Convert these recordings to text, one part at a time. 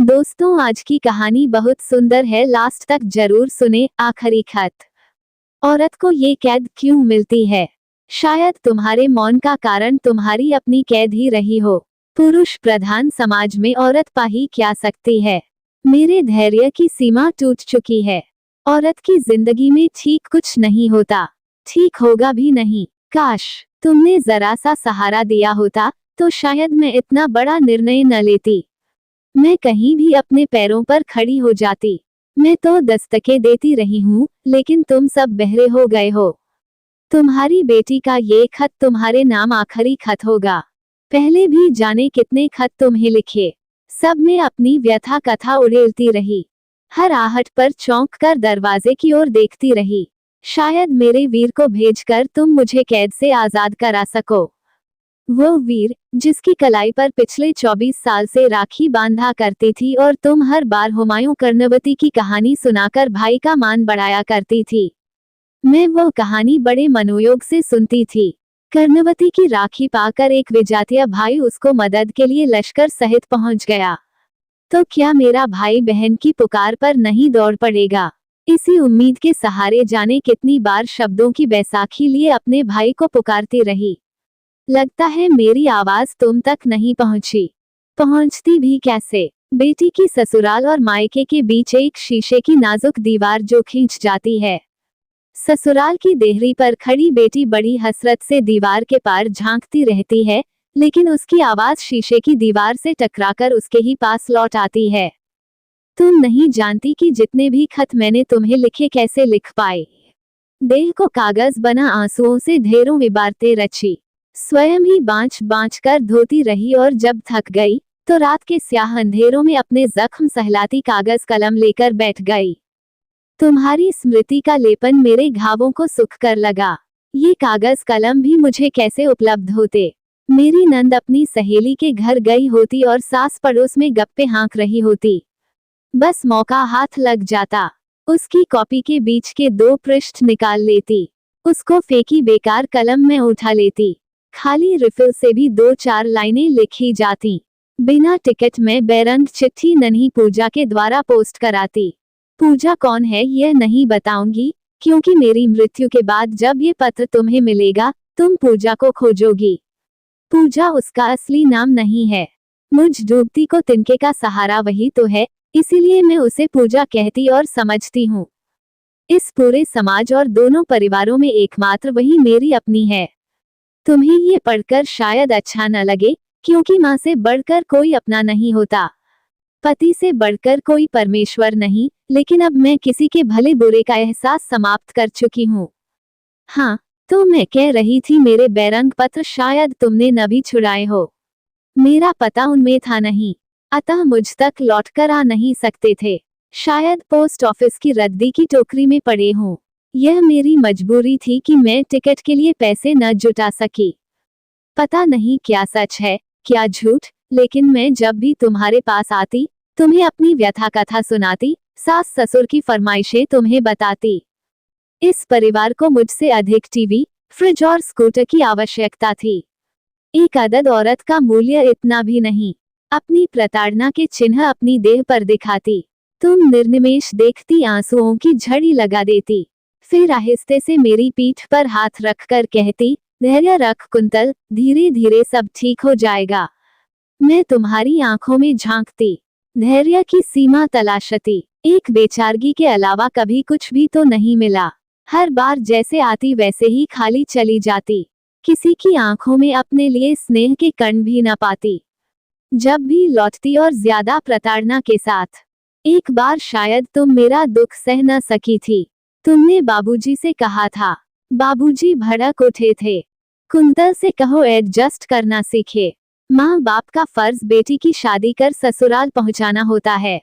दोस्तों, आज की कहानी बहुत सुंदर है, लास्ट तक जरूर सुने। आखिरी खत। औरत को ये कैद क्यों मिलती है? शायद तुम्हारे मौन का कारण तुम्हारी अपनी कैद ही रही हो। पुरुष प्रधान समाज में औरत पा ही क्या सकती है? मेरे धैर्य की सीमा टूट चुकी है। औरत की जिंदगी में ठीक कुछ नहीं होता, ठीक होगा भी नहीं। काश तुमने जरा सा सहारा दिया होता तो शायद मैं इतना बड़ा निर्णय न लेती। मैं कहीं भी अपने पैरों पर खड़ी हो जाती। मैं तो दस्तकें देती रही हूँ, लेकिन तुम सब बहरे हो गए हो। तुम्हारी बेटी का ये खत तुम्हारे नाम आखिरी खत होगा। पहले भी जाने कितने खत तुम्हें लिखे, सब में अपनी व्यथा कथा उड़ेलती रही। हर आहट पर चौंक कर दरवाजे की ओर देखती रही। शायद मेरे वीर को भेजकर तुम मुझे कैद से आजाद करा सको। वो वीर जिसकी कलाई पर पिछले 24 साल से राखी बांधा करती थी और तुम हर बार हुमायूं कर्णवती की कहानी सुनाकर भाई का मान बढ़ाया करती थी। मैं वो कहानी बड़े मनोयोग से सुनती थी। कर्णवती की राखी पाकर एक विजातीय भाई उसको मदद के लिए लश्कर सहित पहुंच गया। तो क्या मेरा भाई बहन की पुकार पर नहीं दौड़ पड़ेगा? इसी उम्मीद के सहारे जाने कितनी बार शब्दों की बैसाखी लिए अपने भाई को पुकारती रही। लगता है मेरी आवाज तुम तक नहीं पहुंची। पहुंचती भी कैसे? बेटी की ससुराल और मायके के बीच एक शीशे की नाजुक दीवार जो खींच जाती है। ससुराल की देहरी पर खड़ी बेटी बड़ी हसरत से दीवार के पार झांकती रहती है, लेकिन उसकी आवाज शीशे की दीवार से टकराकर उसके ही पास लौट आती है। तुम नहीं जानती कि जितने भी खत मैंने तुम्हें लिखे कैसे लिख पाए। देह को कागज बना आंसुओं से ढेरों इबारतें रची, स्वयं ही बांच बांच कर धोती रही और जब थक गई तो रात के स्याह अंधेरों में अपने जख्म सहलाती कागज कलम लेकर बैठ गई। तुम्हारी स्मृति का लेपन मेरे घावों को सुख कर लगा। ये कागज कलम भी मुझे कैसे उपलब्ध होते? मेरी नंद अपनी सहेली के घर गई होती और सास पड़ोस में गप्पे हाँक रही होती। बस मौका हाथ लग जाता, उसकी कॉपी के बीच के 2 पृष्ठ निकाल लेती, उसको फेंकी बेकार कलम में उठा लेती। खाली रिफिल से भी 2-4 लाइनें लिखी जाती। बिना टिकट में बेरंग चिट्ठी नन्ही पूजा के द्वारा पोस्ट कराती। पूजा कौन है यह नहीं बताऊंगी, क्योंकि मेरी मृत्यु के बाद जब ये पत्र तुम्हें मिलेगा तुम पूजा को खोजोगी। पूजा उसका असली नाम नहीं है। मुझ डूबती को तिनके का सहारा वही तो है, इसीलिए मैं उसे पूजा कहती और समझती हूँ। इस पूरे समाज और दोनों परिवारों में एकमात्र वही मेरी अपनी है। तुम्हें ये पढ़कर शायद अच्छा न लगे, क्योंकि माँ से बढ़कर कोई अपना नहीं होता, पति से बढ़कर कोई परमेश्वर नहीं, लेकिन अब मैं किसी के भले बुरे का एहसास समाप्त कर चुकी हूँ। हाँ, तो मैं कह रही थी मेरे बेरंग पत्र शायद तुमने न भी छुड़ाए हो। मेरा पता उनमें था नहीं, अतः मुझ तक लौटकर आ नहीं सकते थे। शायद पोस्ट ऑफिस की रद्दी की टोकरी में पड़े हों। यह मेरी मजबूरी थी कि मैं टिकट के लिए पैसे न जुटा सकी। पता नहीं क्या सच है क्या झूठ, लेकिन मैं जब भी तुम्हारे पास आती, तुम्हें अपनी व्यथा कथा सुनाती, सास ससुर की फरमाइशें तुम्हें बताती। इस परिवार को मुझसे अधिक टीवी, फ्रिज और स्कूटर की आवश्यकता थी। एक अदद औरत का मूल्य इतना भी नहीं। अपनी प्रताड़ना के चिन्ह अपनी देह पर दिखाती। तुम निर्निमेष देखती आंसुओं की झड़ी लगा देती, फिर आहिस्ते से मेरी पीठ पर हाथ रखकर कहती, धैर्य रख कुंतल, धीरे धीरे सब ठीक हो जाएगा। मैं तुम्हारी आंखों में झांकती, धैर्य की सीमा तलाशती। एक बेचारगी के अलावा कभी कुछ भी तो नहीं मिला। हर बार जैसे आती वैसे ही खाली चली जाती, किसी की आंखों में अपने लिए स्नेह के कण भी न पाती। जब भी लौटती और ज्यादा प्रताड़ना के साथ। एक बार शायद तुम मेरा दुख सह न सकी थी। तुमने बाबूजी से कहा था। बाबूजी भड़क उठे थे। कुंतल से कहो एडजस्ट करना सीखे। माँ बाप का फर्ज बेटी की शादी कर ससुराल पहुंचाना होता है,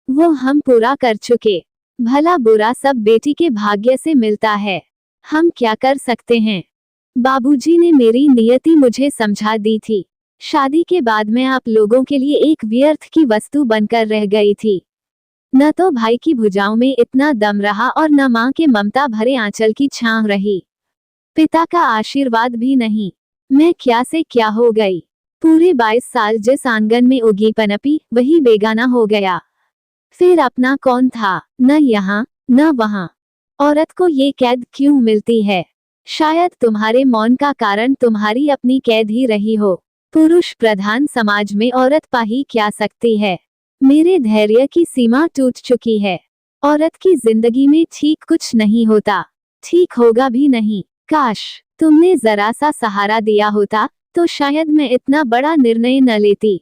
वो हम पूरा कर चुके। भला बुरा सब बेटी के भाग्य से मिलता है, हम क्या कर सकते हैं? बाबूजी ने मेरी नियति मुझे समझा दी थी। शादी के बाद मैं आप लोगों के लिए एक व्यर्थ की वस्तु बनकर रह गई थी। न तो भाई की भुजाओं में इतना दम रहा और न माँ के ममता भरे आंचल की छांव रही। पिता का आशीर्वाद भी नहीं। मैं क्या से क्या हो गई। पूरे 22 साल जिस आंगन में उगी पनपी वही बेगाना हो गया। फिर अपना कौन था, न यहाँ न वहाँ। औरत को ये कैद क्यों मिलती है? शायद तुम्हारे मौन का कारण तुम्हारी अपनी कैद ही रही हो। पुरुष प्रधान समाज में औरत पा ही क्या सकती है? मेरे धैर्य की सीमा टूट चुकी है। औरत की जिंदगी में ठीक कुछ नहीं होता, ठीक होगा भी नहीं। काश तुमने जरा सा सहारा दिया होता तो शायद मैं इतना बड़ा निर्णय न लेती।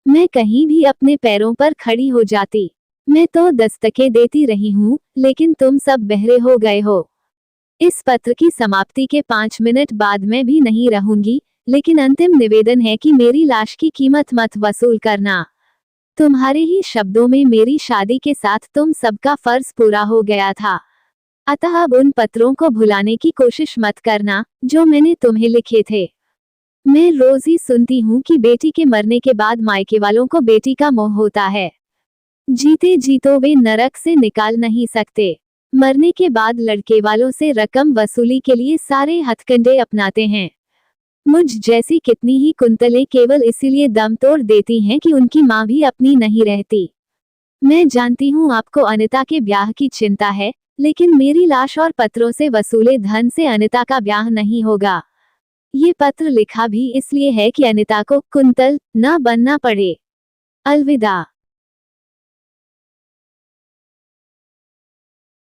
मैं कहीं भी अपने पैरों पर खड़ी हो जाती। मैं तो दस्तकें देती रही हूँ, लेकिन तुम सब बहरे हो गए हो। इस पत्र की समाप्ति के 5 मिनट बाद मैं भी नहीं रहूंगी, लेकिन अंतिम निवेदन है कि मेरी लाश की कीमत मत वसूल करना। तुम्हारे ही शब्दों में मेरी शादी के साथ तुम सबका फर्ज पूरा हो गया था। अतः अब उन पत्रों को भुलाने की कोशिश मत करना जो मैंने तुम्हें लिखे थे। मैं रोज ही सुनती हूँ कि बेटी के मरने के बाद मायके वालों को बेटी का मोह होता है। जीते जी तो वे नरक से निकाल नहीं सकते, मरने के बाद लड़के वालों से रकम वसूली के लिए सारे हथकंडे अपनाते हैं। मुझ जैसी कितनी ही कुंतलें केवल इसीलिए दम तोड़ देती हैं कि उनकी माँ भी अपनी नहीं रहती। मैं जानती हूँ आपको अनिता के ब्याह की चिंता है, लेकिन मेरी लाश और पत्रों से वसूले धन से अनिता का ब्याह नहीं होगा। ये पत्र लिखा भी इसलिए है कि अनिता को कुंतल न बनना पड़े। अलविदा।